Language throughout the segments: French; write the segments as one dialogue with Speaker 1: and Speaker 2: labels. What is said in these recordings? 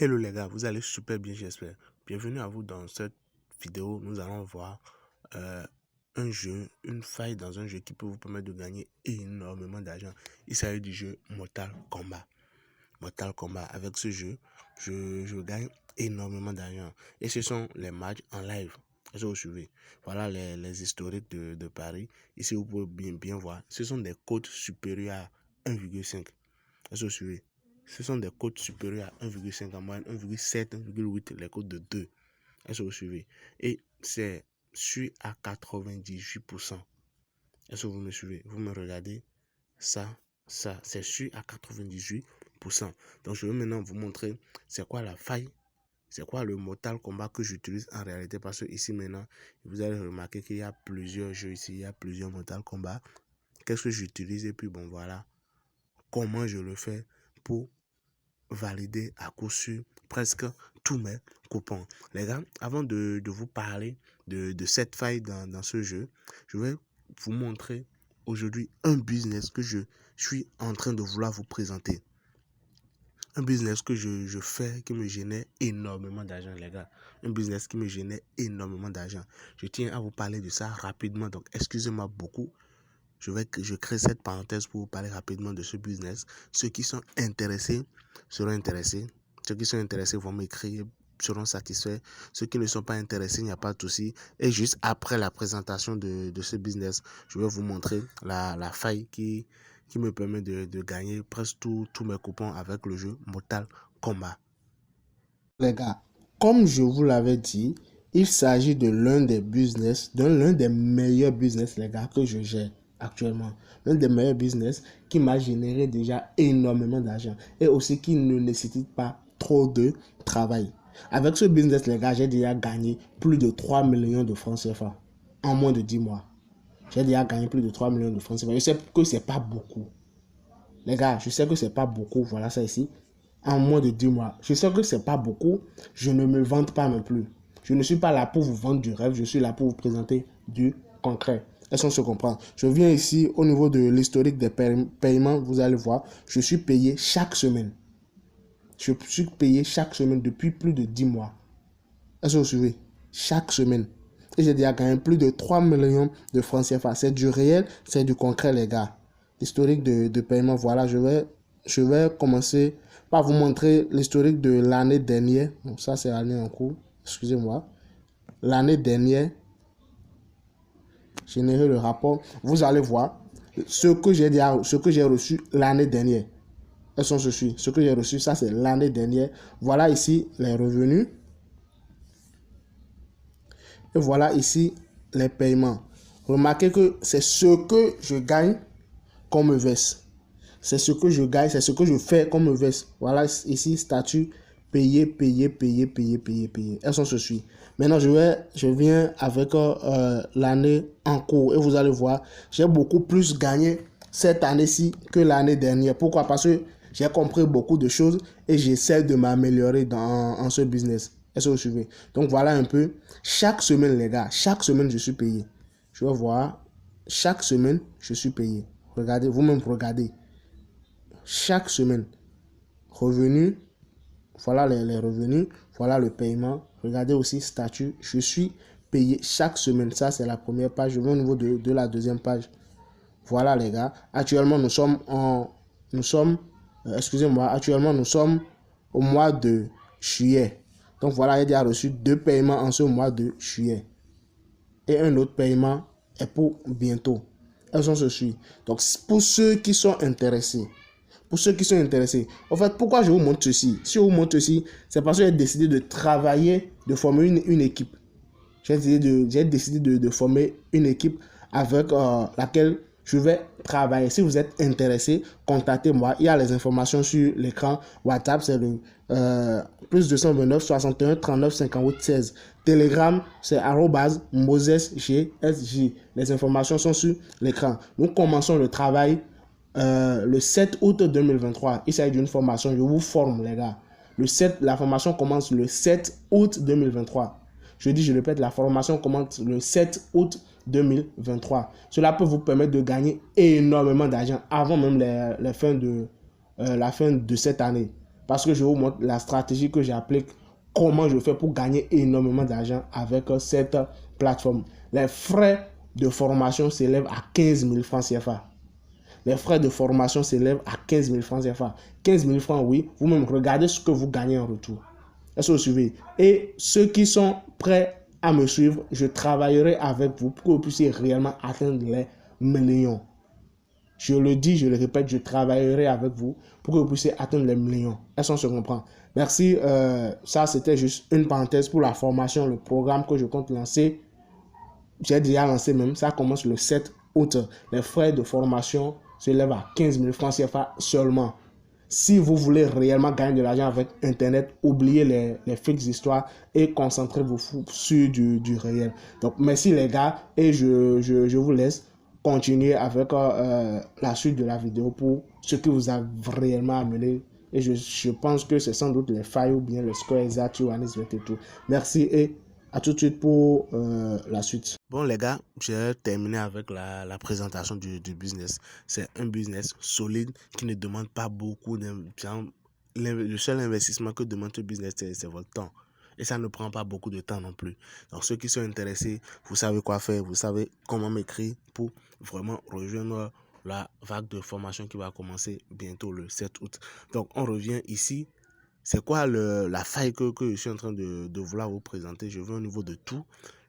Speaker 1: Hello les gars, vous allez super bien j'espère. Bienvenue à vous dans cette vidéo. Nous allons voir un jeu, une faille dans un jeu qui peut vous permettre de gagner énormément d'argent. Il s'agit du jeu Mortal Kombat. Mortal Kombat. Avec ce jeu, je gagne énormément d'argent. Et ce sont les matchs en live. Est-ce que vous suivez? Voilà les historiques de Paris. Ici, vous pouvez bien voir. Ce sont des codes supérieurs à 1,5. Est-ce que vous suivez? Ce sont des codes supérieurs à 1,5 en moyenne, 1,7, 1,8, les codes de 2. Est-ce que vous suivez? Et c'est sûr à 98%. Est-ce que vous me suivez? Vous me regardez? Ça, c'est sûr à 98%. Donc, je vais maintenant vous montrer c'est quoi la faille, c'est quoi le Mortal Kombat que j'utilise en réalité. Parce que ici maintenant, vous allez remarquer qu'il y a plusieurs jeux ici, il y a plusieurs Mortal Kombat. Qu'est-ce que j'utilise? Et puis bon, voilà comment je le fais pour valider à coup sûr presque tous mes coupons. Les gars, avant de vous parler de cette faille dans ce jeu, je vais vous montrer aujourd'hui un business que je suis en train de vouloir vous présenter. Un business que je fais qui me génère énormément d'argent, les gars. Un business qui me génère énormément d'argent. Je tiens à vous parler de ça rapidement, donc excusez-moi beaucoup. Je crée cette parenthèse pour vous parler rapidement de ce business. Ceux qui sont intéressés seront intéressés. Ceux qui sont intéressés vont m'écrire, seront satisfaits. Ceux qui ne sont pas intéressés, il n'y a pas de souci. Et juste après la présentation de ce business, je vais vous montrer la faille qui me permet de gagner presque tous mes coupons avec le jeu Mortal Kombat.
Speaker 2: Les gars, comme je vous l'avais dit, il s'agit de l'un des meilleurs business, les gars, que je gère actuellement. L'un des meilleurs business qui m'a généré déjà énormément d'argent et aussi qui ne nécessite pas trop de travail. Avec ce business, les gars, j'ai déjà gagné plus de 3 millions de francs CFA en moins de 10 mois. J'ai déjà gagné plus de 3 millions de francs CFA. Je sais que c'est pas beaucoup. Les gars, je sais que c'est pas beaucoup. Voilà ça ici. En moins de 10 mois. Je sais que c'est pas beaucoup. Je ne me vante pas non plus. Je ne suis pas là pour vous vendre du rêve. Je suis là pour vous présenter du concret. Est-ce qu'on se comprend? Je viens ici au niveau de l'historique des paiements. Vous allez voir. Je suis payé chaque semaine. Je suis payé chaque semaine depuis plus de 10 mois. Est-ce que vous suivez? Chaque semaine. Et j'ai déjà gagné plus de 3 millions de francs CFA. C'est du réel, c'est du concret, les gars. L'historique de paiement, voilà, je vais commencer par vous montrer l'historique de l'année dernière. Donc ça, c'est l'année en cours. Excusez-moi. L'année dernière, générer le rapport. Vous allez voir ce que j'ai reçu l'année dernière. Elles sont ceci. Ce que j'ai reçu, ça, c'est l'année dernière. Voilà ici les revenus. Et voilà ici les paiements. Remarquez que c'est ce que je gagne qu'on me verse. C'est ce que je gagne, c'est ce que je fais qu'on me verse. Voilà ici, statut, payer. Elles sont ceci. Maintenant, je viens avec l'année en cours. Et vous allez voir, j'ai beaucoup plus gagné cette année-ci que l'année dernière. Pourquoi? Parce que j'ai compris beaucoup de choses et j'essaie de m'améliorer en ce business. Est-ce que vous suivez? Donc, voilà un peu. Chaque semaine, les gars, chaque semaine, je suis payé. Je vais voir. Chaque semaine, je suis payé. Regardez, vous-même regardez. Chaque semaine, revenus, voilà les revenus, voilà le paiement. Regardez aussi statut, je suis payé chaque semaine. Ça, c'est la première page. Je vais au niveau de la deuxième page. Voilà les gars. Actuellement, actuellement, nous sommes au mois de juillet. Donc voilà, il y a reçu 2 paiements en ce mois de juillet. Et un autre paiement est pour bientôt. Elles sont ceci. Donc, pour ceux qui sont intéressés, en fait, pourquoi je vous montre ceci? Si je vous montre ceci, c'est parce que j'ai décidé de travailler, de former une équipe. J'ai décidé de former une équipe avec laquelle je vais travailler. Si vous êtes intéressé, contactez-moi. Il y a les informations sur l'écran. WhatsApp, c'est le plus 229 61 39 58 16. Telegram, c'est @MosesGSJ. Les informations sont sur l'écran. Nous commençons le travail le 7 août 2023. Il s'agit d'une formation. Je vous forme, les gars. La formation commence le 7 août 2023. Je répète, la formation commence le 7 août 2023. Cela peut vous permettre de gagner énormément d'argent avant même la fin de cette année. parce que je vous montre la stratégie que j'applique, comment je fais pour gagner énormément d'argent avec cette plateforme. Les frais de formation s'élèvent à 15 000 francs CFA. Les frais de formation s'élèvent à 15 000 francs CFA. 15 000 francs, oui. Vous-même, regardez ce que vous gagnez en retour. Est-ce que vous suivez? Et ceux qui sont prêts à me suivre, je travaillerai avec vous pour que vous puissiez réellement atteindre les millions. Je le dis, je le répète, je travaillerai avec vous pour que vous puissiez atteindre les millions. Est-ce qu'on se comprend? Merci. Ça, c'était juste une parenthèse pour la formation, le programme que je compte lancer. J'ai déjà lancé même. Ça commence le 7 août. Les frais de formation s'élèvent à 15 000 francs CFA seulement. Si vous voulez réellement gagner de l'argent avec Internet, oubliez les fixes histoires et concentrez-vous sur du réel. Donc, merci les gars et je vous laisse continuer avec la suite de la vidéo pour ce qui vous a réellement amené. Et je pense que c'est sans doute les failles ou bien le score exact sur Anis 22. Merci et à tout de suite pour la suite.
Speaker 1: Bon les gars, j'ai terminé avec la présentation du business. C'est un business solide qui ne demande pas beaucoup d'investissement. Le seul investissement que demande ce business, c'est votre temps. Et ça ne prend pas beaucoup de temps non plus. Donc ceux qui sont intéressés, vous savez quoi faire, vous savez comment m'écrire pour vraiment rejoindre la vague de formation qui va commencer bientôt le 7 août. Donc on revient ici. C'est quoi la faille que je suis en train de vouloir vous présenter? Je veux au niveau de tout.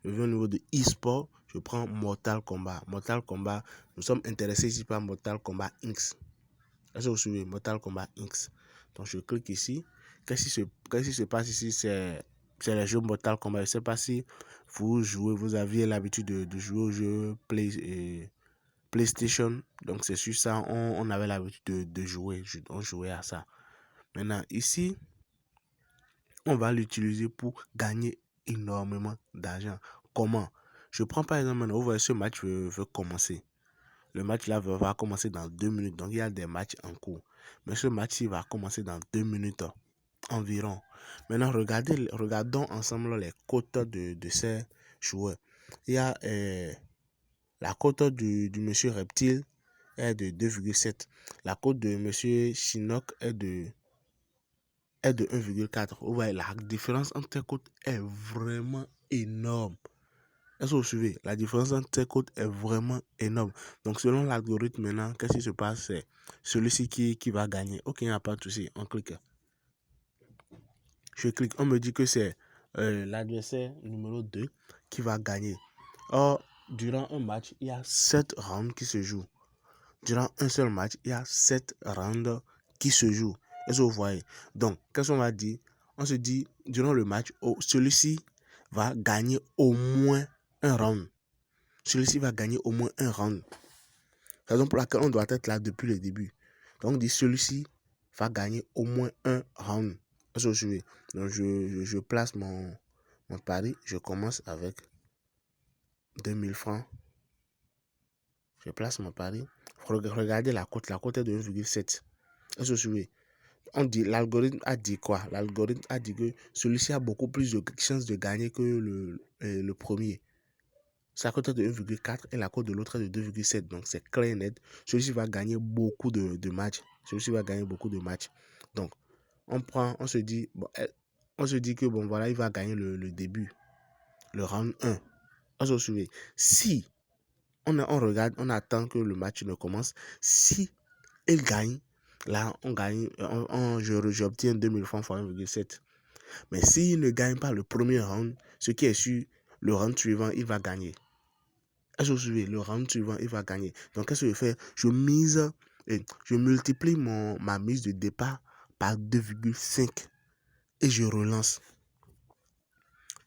Speaker 1: Je veux au niveau de e-sport. Je prends Mortal Kombat. Mortal Kombat, nous sommes intéressés ici par Mortal Kombat X. Est-ce que vous suivez? Mortal Kombat X. Donc je clique ici. Qu'est-ce qui se passe ici? C'est le jeu Mortal Kombat. Je ne sais pas si vous aviez l'habitude de jouer au jeu PlayStation. Donc c'est sur ça, on avait l'habitude de jouer. On jouait à ça. Maintenant, ici, on va l'utiliser pour gagner énormément d'argent. Comment? Je prends par exemple, maintenant, vous voyez, ce match veut commencer. Le match là va commencer dans 2 minutes. Donc, il y a des matchs en cours. Mais ce match-ci va commencer dans 2 minutes environ. Maintenant, regardons ensemble les cotes de ces joueurs. Il y a la cote du monsieur Reptile est de 2,7. La cote de monsieur Chinook est de 1,4. Vous voyez, la différence entre ces cotes est vraiment énorme. Est-ce que vous suivez? La différence entre ces cotes est vraiment énorme. Donc, selon l'algorithme maintenant, qu'est-ce qui se passe? C'est celui-ci qui va gagner. Ok, il n'y a pas de souci. On clique. Je clique. On me dit que c'est l'adversaire numéro 2 qui va gagner. Or, durant un match, il y a 7 rounds qui se jouent. Durant un seul match, il y a 7 rounds qui se jouent. Est-ce que vous voyez? Donc, qu'est-ce qu'on va dire? On se dit, durant le match, celui-ci va gagner au moins un round. Celui-ci va gagner au moins un round. C'est la raison pour laquelle on doit être là depuis le début. Donc, on dit, celui-ci va gagner au moins un round. Est-ce que vous suivez? Donc, je place mon pari. Je commence avec 2000 francs. Je place mon pari. Regardez la cote. La cote est de 1,7. Est-ce que vous suivez? On dit, l'algorithme a dit quoi? L'algorithme a dit que celui-ci a beaucoup plus de chances de gagner que le premier. Sa cote est de 1,4 et la cote de l'autre est de 2,7. Donc c'est clair et net. Celui-ci va gagner beaucoup de matchs. Celui-ci va gagner beaucoup de matchs. Donc on se dit, que bon voilà, il va gagner le début, le round 1. Est-ce que vous suivez? Si on regarde, on attend que le match ne commence. Si il gagne, là, on gagne, j'obtiens 2000 francs fois 1,7. Mais s'il ne gagne pas le premier round, ce qui est sûr, le round suivant, il va gagner. Est-ce que vous suivez? Le round suivant, il va gagner. Donc, qu'est-ce que je fais? Je multiplie ma mise de départ par 2,5 et je relance.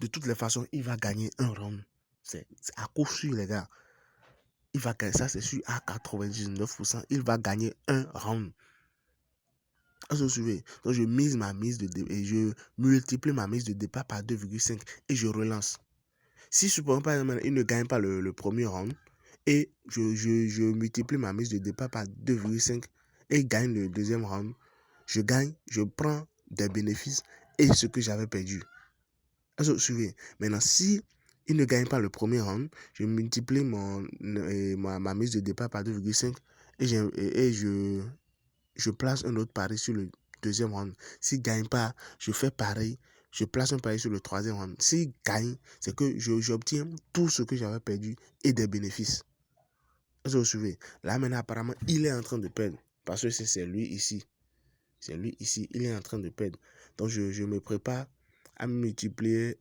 Speaker 1: De toutes les façons, il va gagner un round. C'est à coup sûr, les gars. Il va gagner, ça c'est sûr, à 99%, il va gagner un round. Est-ce que vous suivez? Donc, je multiplie ma mise de départ par 2,5 et je relance. Si, supposons par exemple, il ne gagne pas le premier round et je multiplie ma mise de départ par 2,5 et il gagne le deuxième round, je prends des bénéfices et ce que j'avais perdu. Est-ce que vous suivez? Maintenant, si il ne gagne pas le premier round, je multiplie ma mise de départ par 2,5 et je place un autre pari sur le deuxième round. S'il ne gagne pas, je fais pareil. Je place un pari sur le troisième round. S'il gagne, c'est que j'obtiens tout ce que j'avais perdu et des bénéfices. Est-ce que vous suivez? Là, maintenant, apparemment, il est en train de perdre. Parce que c'est lui ici. C'est lui ici. Il est en train de perdre. Donc, je me prépare à multiplier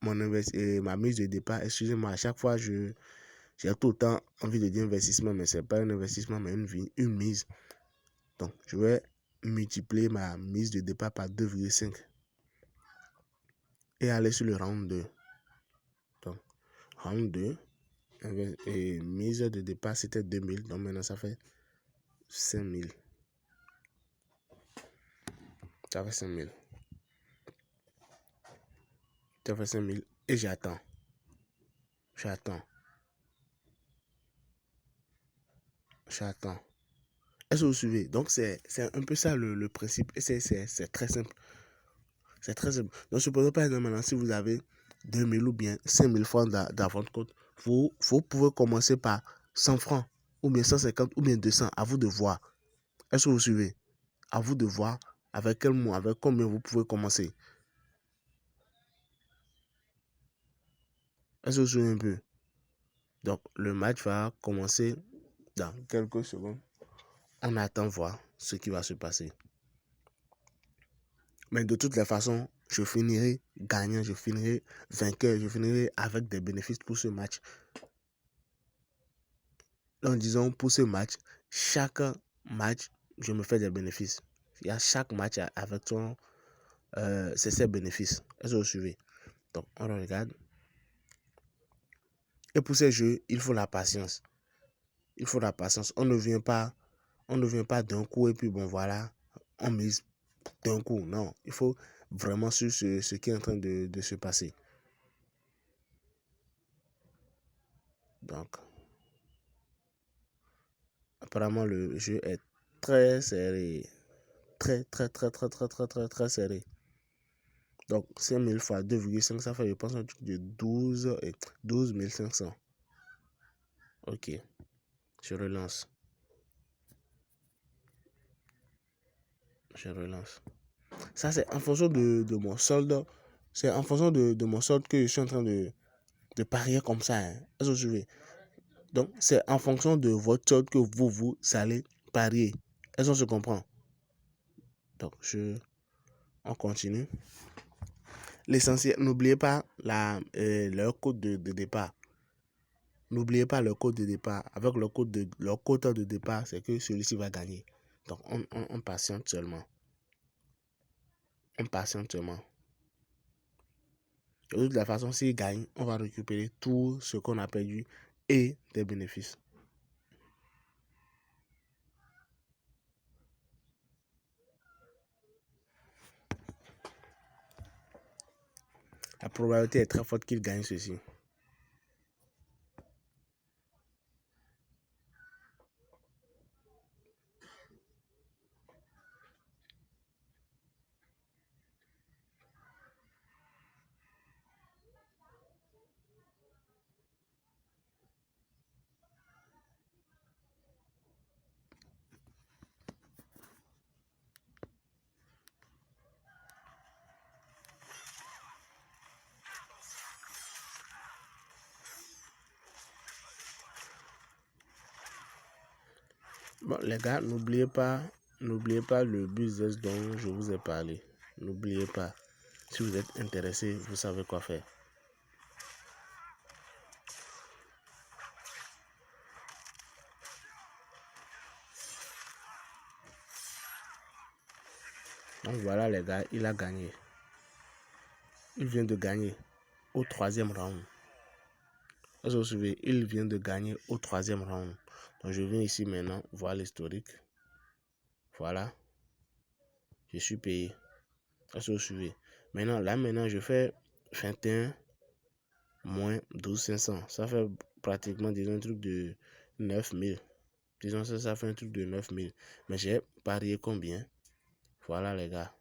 Speaker 1: ma mise de départ. Excusez-moi, à chaque fois, j'ai tout le temps envie de dire investissement, mais ce n'est pas un investissement, mais une mise. Donc, je vais multiplier ma mise de départ par 2,5 et aller sur le round 2. Donc, round 2, et mise de départ, c'était 2000. Donc, maintenant, ça fait 5000. Ça fait 5000. Ça fait 5000 et j'attends. J'attends. Est-ce que vous suivez? Donc, c'est un peu ça le principe. Et c'est très simple. C'est très simple. Donc, supposons par exemple maintenant, si vous avez 2000 ou bien 5000 francs dans votre compte, vous pouvez commencer par 100 francs, ou bien 150, ou bien 200. À vous de voir. Est-ce que vous suivez? À vous de voir avec quel mot, avec combien vous pouvez commencer. Est-ce que vous suivez un peu? Donc, le match va commencer dans quelques secondes. On attend voir ce qui va se passer. Mais de toutes les façons, je finirai gagnant, je finirai vainqueur, je finirai avec des bénéfices pour ce match. Donc, disons, pour ce match, chaque match, je me fais des bénéfices. Il y a chaque match avec c'est ses bénéfices. Est-ce que vous suivez? Donc, on regarde. Et pour ces jeux, il faut la patience. Il faut la patience. On ne vient pas d'un coup et puis bon, voilà, on mise d'un coup. Non, il faut vraiment sur ce qui est en train de se passer. Donc, apparemment, le jeu est très serré. Très serré. Donc, 5000 fois 2,5, ça fait, je pense, un truc de 12 500. Ok, je relance. Ça, c'est en fonction de mon solde. C'est en fonction de mon solde que je suis en train de parier comme ça. Hein. Est-ce que vous suivez? Donc, c'est en fonction de votre solde que vous allez parier. Est-ce qu'on se comprend? Donc, on continue. L'essentiel, n'oubliez pas leur code de départ. N'oubliez pas le code de départ. Avec leur quota de départ, c'est que celui-ci va gagner. Donc, on patiente seulement. De toute la façon, s'il gagne, on va récupérer tout ce qu'on a perdu et des bénéfices. La probabilité est très forte qu'il gagne ceci. Bon, les gars, n'oubliez pas le business dont je vous ai parlé. N'oubliez pas. Si vous êtes intéressé, vous savez quoi faire. Donc voilà les gars, il a gagné. Il vient de gagner au 3e round. Est-ce que vous suivez? Il vient de gagner au 3e round. Donc je viens ici maintenant voir l'historique. Voilà. Je suis payé. Est-ce que vous suivez? Maintenant, je fais 21 moins 12 500. Ça fait pratiquement, disons, un truc de 9000. Disons ça fait un truc de 9000. Mais j'ai parié combien? Voilà les gars.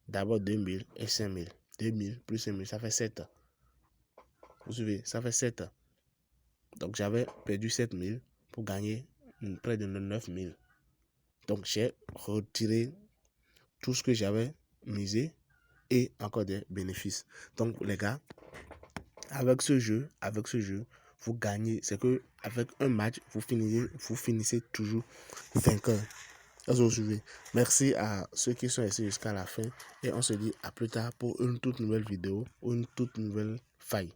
Speaker 1: D'abord 2000 et 5000. 2000 plus 5000, ça fait 7. Vous suivez? Ça fait 7. Donc j'avais perdu 7000 pour gagner près de 9000. Donc j'ai retiré tout ce que j'avais misé et encore des bénéfices. Donc les gars, avec ce jeu, vous gagnez. C'est que avec un match, vous finissez toujours vainqueur. Est-ce que vous suivez? Merci à ceux qui sont restés jusqu'à la fin et on se dit à plus tard pour une toute nouvelle vidéo ou une toute nouvelle faille.